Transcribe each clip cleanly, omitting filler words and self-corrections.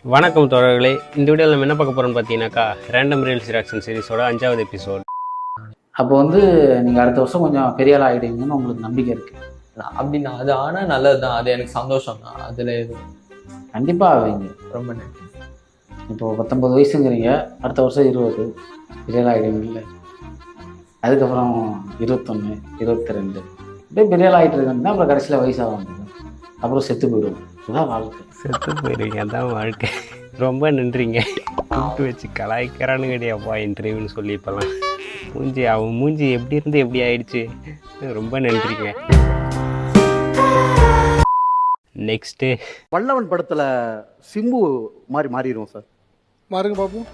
வணக்கம் தோழர்களே, இந்த வீடியோவில் நம்ம என்ன பார்க்க போகிறோம்னு பார்த்தீங்கன்னாக்கா ரேண்டம் ரீல்ஸ் ரியாக்ஷன் சீரிஸோட 5வது எபிசோட். அப்போ வந்து நீங்கள் அடுத்த வருஷம் கொஞ்சம் பெரிய ஆள் ஆகிடுவீங்கன்னு உங்களுக்கு நம்பிக்கை இருக்குது அப்படின்னா அது ஆனால் நல்லது தான், அது எனக்கு சந்தோஷம் தான். அதில் எதுவும் கண்டிப்பாக ஆவீங்க. ரொம்ப நன்றி. இப்போது 19 வயசுங்கிறீங்க, அடுத்த வருஷம் 20 பெரிய ஆள் ஆகிடுவீங்கல்ல. அதுக்கப்புறம் 21, 22 அப்படியே பெரிய ஆள் ஆகிட்டு இருக்கீங்கன்னா அப்புறம் கடைசியில் வயசாக வந்துடும், அப்புறம் செத்து போயிடுவோம். இதுதான் வாழ்க்கை. செத்து போயிடுவீங்க, அதான் வாழ்க்கை. ரொம்ப நன்றிங்க. கூப்பிட்டு வச்சு கலாய்க்கிறான்னு கிடையாப்பா இன்டர்வியூன்னு சொல்லி இப்போலாம் அவன் மூஞ்சி எப்படி இருந்து எப்படி ஆயிடுச்சு. ரொம்ப நன்றிங்க. நெக்ஸ்ட்டு வல்லவன் படத்துல சிம்பு மாதிரி மாறிடுவோம் சார். மாறுங்க பாப்போம்.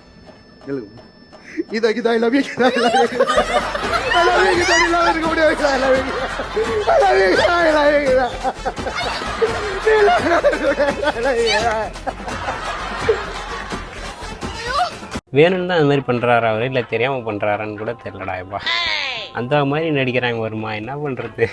எழுதுங்க. இதா I love you. I love you இதா இருக்க முடியாது. I love you. வேணும்னு தான் அந்த மாதிரி பண்ணுறாரா அவர், இல்லை தெரியாமல் பண்ணுறாரான்னு கூட தெரிலடா. எப்பா அந்த மாதிரி நடிக்கிறாங்க, வருமா என்ன பண்ணுறது.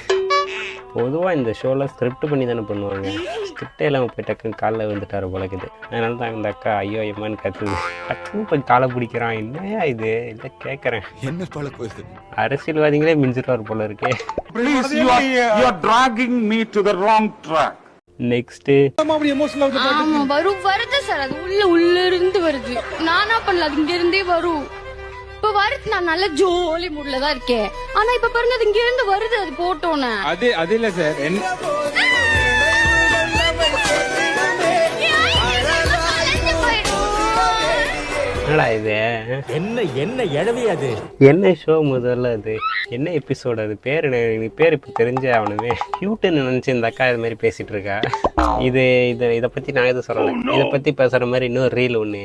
பொதுவாக இந்த ஷோவில் ஸ்கிரிப்ட் பண்ணி தானே பண்ணுவாங்க. ஸ்கிரிப்டே இல்லாமல் போய் டக்குன்னு காலில் வந்துட்டார் போலக்குது. அதனால தான் அந்த அக்கா ஐயோ எம்மான்னு கத்துது. டக்குன்னு போய் காலை பிடிக்கிறான். என்னையா இது இல்லை கேட்குறேன். என்ன பழப்பு இது? அரசியல்வாதிகளே மிஞ்சிருவார் போல இருக்கே. நெக்ஸ்ட்டு வருது சார், அது உள்ள இருந்து வருது. நானா பண்ணல, அது இங்க இருந்தே வரும். இப்ப வருது, நான் நல்ல ஜோலி மூட்ல தான் இருக்கேன். ஆனா இப்ப பாருங்க, அது இங்க இருந்து வருது. அது போட்டோன்னு அது இல்ல சார். என்னடா இது, என்ன எழவே அது என்ன ஷோ முதல்ல, அது என்ன எபிசோடு, அது பேர் எனக்கு பேர் இப்போ தெரிஞ்சே ஆகணுமே. க்யூட்டுன்னு நினச்சி இந்த அக்கா இது மாதிரி பேசிகிட்டு இருக்கா. இதை பற்றி நான் எதுவும் சொல்லலை. இதை பற்றி பேசுகிற மாதிரி இன்னொரு ரீல் ஒன்று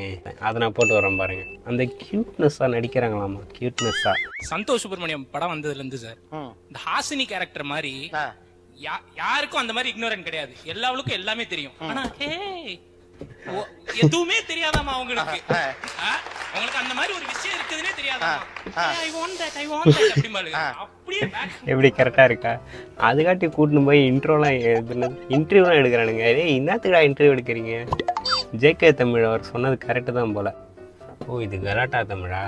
அதை நான் போட்டு வரேன் பாருங்க. அந்த க்யூட்னஸ்ஸாக நடிக்கிறாங்களாமா, க்யூட்னஸ்ஸாக. சந்தோஷ் சுப்ரமணியம் படம் வந்ததுல இருந்து சார், இந்த ஹாசினி கேரக்டர் மாதிரி யாருக்கும் அந்த மாதிரி இக்னோரன்ட் கிடையாது. எல்லாவளுக்கும் எல்லாமே தெரியும். ஆனா எதுவுமே தெரியாதாமா அவங்களுக்கு. அவங்களுக்கு அந்த மாதிரி ஒரு விஷயம் இருக்குதுன்னே தெரியாதாமா. அப்படியே எப்படி கரெக்டாக இருக்கா? அதுக்காட்டி கூட்டின்னு போய் இன்டர்வியூலாம் எடுக்கிறானுங்க. என்னத்துக்குடா இன்டர்வியூ எடுக்கிறீங்க? ஜேகே தமிழ் அவர் சொன்னது கரெக்டு தான் போல. ஓ இது கலாட்டா தமிழா?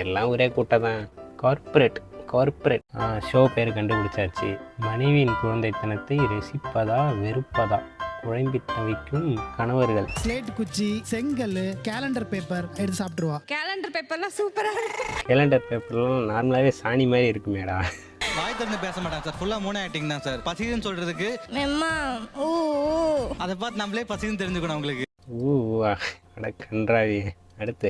எல்லாம் ஒரே கூட்டம் தான். கார்பரேட் ஷோ பேர் கண்டுபிடிச்சாச்சு. மனைவியின் குழந்தைத்தனத்தை ரசிப்பதா வெறுப்பதா குழம்பி தவிக்கும் கணவர்கள். ஸ்லேட் குச்சி, செங்கல், கேலண்டர் பேப்பர் எடுத்து சாப்பிட்டுருவா. கேலண்டர் பேப்பர்லாம் சூப்பரா இருக்கு. கேலண்டர் பேப்பர்லாம் நார்மலாகவே சாணி மாதிரி இருக்குமேடா. வாய் திறந்து பேச மாட்டாங்க சார், ஃபுல்லா மூணு ஆக்டிங் தான் சார். பசின்னு சொல்றதுக்கு அதை பார்த்து நம்மளே பசின்னு தெரிஞ்சுக்கணும் உங்களுக்கு. அட கன்றாவி. அடுத்து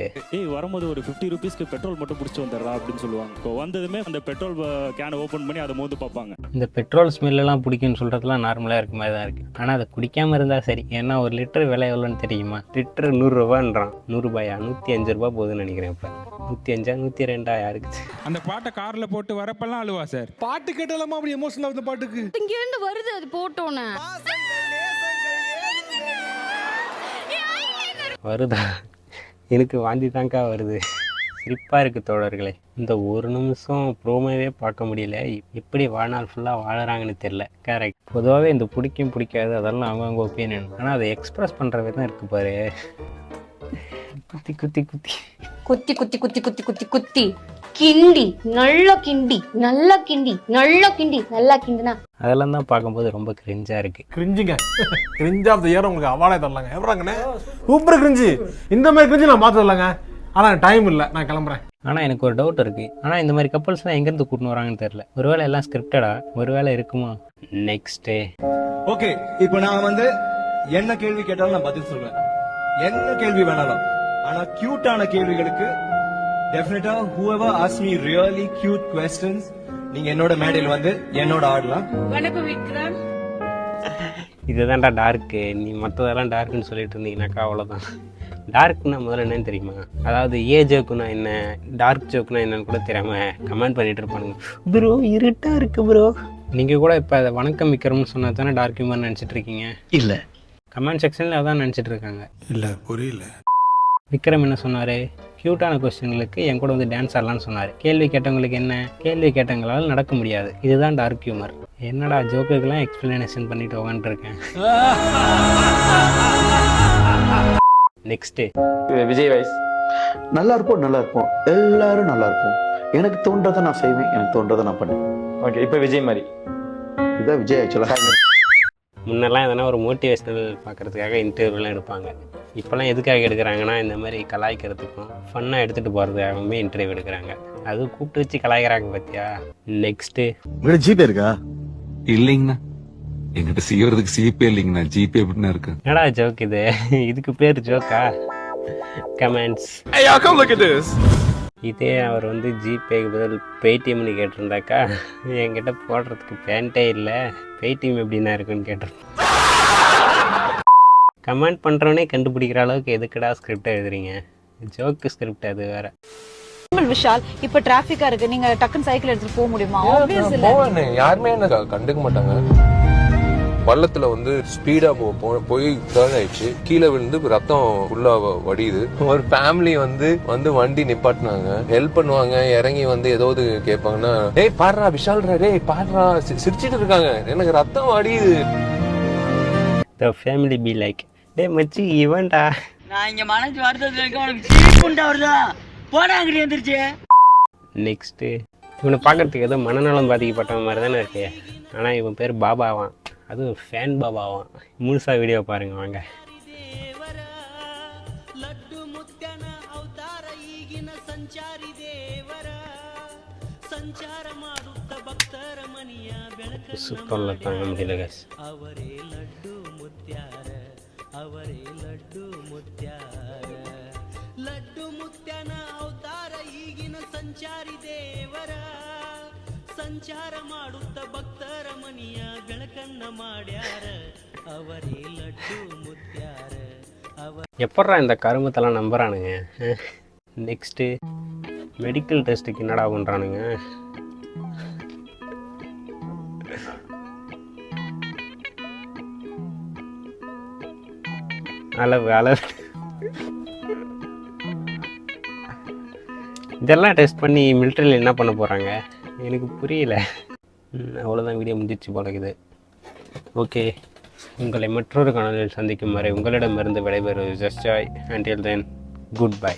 வரும்போது ஒரு 50 ரூபீஸ்க்கு பெட்ரோல் மட்டும் பிடிச்சி வந்துடுறா அப்படின்னு சொல்லுவாங்க. இப்போ வந்ததுமே அந்த பெட்ரோல் கேனை ஓப்பன் பண்ணி அதை மோந்து பார்ப்பாங்க. இந்த பெட்ரோல் ஸ்மெல்லாம் பிடிக்கும்னு சொல்கிறதுலாம் நார்மலாக இருக்க மாதிரி தான் இருக்குது. ஆனால் அதை குடிக்காமல் இருந்தால் சரி. ஏன்னா ஒரு லிட்டர் விலை எவ்வளோன்னு தெரியுமா? லிட்டர் 100 ரூபான்றான். 100 ரூபாயா? 105 ரூபா போகுதுன்னு நினைக்கிறேன். இப்போ 105 102 யாருக்கு? அந்த பாட்டை கார்ல போட்டு வரப்பெல்லாம் அழுவா சார். பாட்டு கேட்டாலாமா அப்படி எமோஷனல் ஆகுது பாட்டுக்கு. இங்க இருந்து வருது, அது போட்டோன்னு வருதா? எனக்கு வாந்தி தாங்க்கா வருது. சிரிப்பாக இருக்குது தோழர்களே. இந்த ஒரு நிமிஷம் ப்ரோமோவே பார்க்க முடியல. எப்படி வாழ்நாள் ஃபுல்லாக வாழறாங்கன்னு தெரில. கரெக்ட். பொதுவாகவே இந்த பிடிக்கும் பிடிக்காது அதெல்லாம் அவங்கவுங்க ஒப்பீனியன். ஆனால் அதை எக்ஸ்பிரஸ் பண்ணுறவே தான் இருக்குது பாரு. குத்தி குத்தி குத்தி குத்தி குத்தி குத்தி குத்தி குத்தி குத்தி கிண்டி நல்லா கிண்டி நல்லா கிண்டி நல்லா கிண்டி நல்லா கிண்டினா அதெல்லாம் தான் பார்க்கும்போது ரொம்ப கிரிஞ்சாக இருக்குது. கிரிஞ்சுங்க. கிரிஞ்ச் ஆஃப் த இயர் உங்களுக்கு அவார்டே தரலாங்க. எவ்வளோங்கண்ணே சூப்பர் கிரிஞ்சு. இந்த மாதிரி கிரிஞ்சு நான் பார்த்து வரலாங்க. ஆனால் டைம் இல்லை, நான் கிளம்புறேன். ஆனால் எனக்கு ஒரு டவுட் இருக்குது. ஆனால் இந்த மாதிரி கப்பல்ஸ்லாம் எங்கேருந்து கூட்டின்னு வராங்கன்னு தெரில. ஒருவேளை எல்லாம் ஸ்கிரிப்டடா? ஒருவேளை இருக்குமா? நெக்ஸ்ட்டு ஓகே, இப்போ நான் வந்து என்ன கேள்வி கேட்டாலும் நான் பதில் சொல்லுவேன். என்ன கேள்வி வேணாலும். ஆனா கியூட்டான கேள்விகளுக்கு டெஃபினட்டா whoever asks me really cute questions, நீங்க என்னோட மேடையில் வந்து என்னோட ஆடலாம். வணக்கம் விக்ரம். இதுதான்டா டார்க்கு. நீ மற்றதெல்லாம் டார்க்குன்னு சொல்லிட்டு இருந்தீங்கன்னாக்கா அவ்வளோதான். டார்க்னா முதல்ல என்னன்னு தெரியுமா? அதாவது ஜோக்குனா என்ன, டார்க் ஜோக்குனா என்னன்னு கூட தெரியாமல் கமெண்ட் பண்ணிட்டு இருப்பானுங்க. ப்ரோ இருட்டாக இருக்குது ப்ரோ. நீங்கள் கூட இப்போ அதை வணக்கம் விக்ரம்னு சொன்னா தானே டார்க் ஹியூமர் நினச்சிட்டு இருக்கீங்க? இல்லை, கமெண்ட் செக்ஷனில் அதான் நினச்சிட்டு இருக்காங்க. இல்லை புரியல. விக்ரம் என்ன சொன்னார்? க்யூட்டான கொஸ்டின்களுக்கு என் கூட வந்து டான்ஸ் ஆடலான்னு சொன்னார். கேள்வி கேட்டவங்களுக்கு என்ன? கேள்வி கேட்டவங்களால் நடக்க முடியாது. இதுதான் டார்க் ஹியூமர். என்னடா ஜோக்குக்கெல்லாம் எக்ஸ்பிளனேஷன் பண்ணிட்டு உட்காந்துருக்கேன். Next Vijay voice. நல்லா இருப்போம், நல்லா இருப்போம், எல்லாரும் நல்லா இருப்போம். எனக்கு தோன்றதை நான் செய்வேன், எனக்கு தோன்றதை நான் பண்ணுவேன். ஓகே, இப்போ விஜய் மாதிரி. இதுதான் விஜய் ஆக்சுவலாக. முன்னெல்லாம் எதனா ஒரு மோட்டிவேஷ்னல் பார்க்குறதுக்காக இன்டர்வியூலாம் எடுப்பாங்க. இப்போல்லாம் எதுக்காக எடுக்கிறாங்கன்னா இந்த மாதிரி கலாய்க்கிறதுக்கும் ஃபன்னாக எடுத்துகிட்டு போகிறதுக்காகவுமே இன்டர்வியூ எடுக்கிறாங்க. அதுவும் கூப்பிட்டு வச்சு கலாய்க்கிறாங்க பார்த்தியா. நெக்ஸ்ட்டு உங்கள்கிட்ட ஜிபே இருக்கா? இல்லைங்கண்ணா, எங்கிட்ட செய்யறதுக்கு சிபே இல்லைங்கண்ணா. ஜிபே எப்படின்னா இருக்கு. என்னடா ஜோக் இது? இதுக்கு பேர் ஜோக்கா? கமெண்ட்ஸ். இதே அவர் வந்து ஜிபேக்கு பதில் பேடிஎம்னு கேட்டிருந்தாக்கா என்கிட்ட போடுறதுக்கு பேண்ட்டே இல்லை, பேடிஎம் எப்படின்னா இருக்குன்னு கேட்டிருந்தேன். கமெண்ட் பண்ணுறவனே கண்டுபிடிக்கிற அளவுக்கு எதுக்குடா ஸ்கிரிப்ட் எழுதுறீங்க? ஜோக்கு ஸ்கிரிப்ட் அது வேற. விஷால், இப்ப டிராபிக்கா இருக்கு, நீங்க டக்குன்னு சைக்கிள் எடுத்துட்டு போக முடியுமா? யாருமே என்ன கண்டுக்க மாட்டாங்க. பள்ளத்துல வந்து ஸ்பீடா போய் டர்ன் ஆயிடுச்சு, கீழே விழுந்து ரத்தம் ஃபுல்லா வடியுது. ஒரு ஃபேமிலி வந்து வண்டி நிப்பாட்டினாங்க, ஹெல்ப் பண்ணுவாங்க, இறங்கி வந்து ஏதாவது கேட்பாங்கன்னா, ஏய் பாடுறா விஷால்ரா, டேய் பாடுறா, சிரிச்சிட்டு இருக்காங்க, எனக்கு ரத்தம் வடியுது. The family be like, டேய் மச்சி இவன்டா. நான் இங்க மனசு வருத்தத்துல இருக்க, உனக்கு சீப்புண்டா வருதா? போடா அங்கடி வந்துருச்சு. நெக்ஸ்ட்டு இவனை பார்க்கறதுக்கு ஏதோ மனநலம் பாதிக்கப்பட்ட மாதிரி தானே இருக்கு. ஆனால் இவன் பேர் பாபாவான், அதுவும் ஃபேன் பாபாவான். முழுசா வீடியோ பாருங்க வாங்க. ಸುತ್ತಲ್ಲ ತಾಂಗ ಮುಡಿಯಲ್ಲ ಗೈಸ್. ಅವರೇ ಲಡ್ಡು ಮುತ್ಯಾರ, ಅವರೇ ಲಡ್ಡು ಮುತ್ಯಾರ, ಲಡ್ಡು ಮುತ್ಯನ ಅವತಾರ ಈಗಿನ ಸಂಚಾರಿ ದೇವರ, ಸಂಚಾರ ಮಾಡುತ್ತ ಭಕ್ತರ ಮನಿಯ ಬೆಳಕನ್ನ ಮಾಡ್ಯಾರ, ಅವರೇ ಲಡ್ಡು ಮುತ್ಯಾರ. எப்பட்றா இந்த கருமத்தெல்லாம் நம்புறானுங்க? நெக்ஸ்ட்டு மெடிக்கல் டெஸ்ட்டுக்கு என்னடா பண்ணுறானுங்க? அளவு இதெல்லாம் டெஸ்ட் பண்ணி மிலிட்டரியில் என்ன பண்ண போகிறாங்க எனக்கு புரியல. அவ்வளோதான், வீடியோ முடிஞ்சிச்சு போலக்குது. ஓகே, உங்களை மற்றொரு காணொலியில் சந்திக்கும் வரை உங்களிடமிருந்து விடைபெறுவது just Joy. Until then, good bye.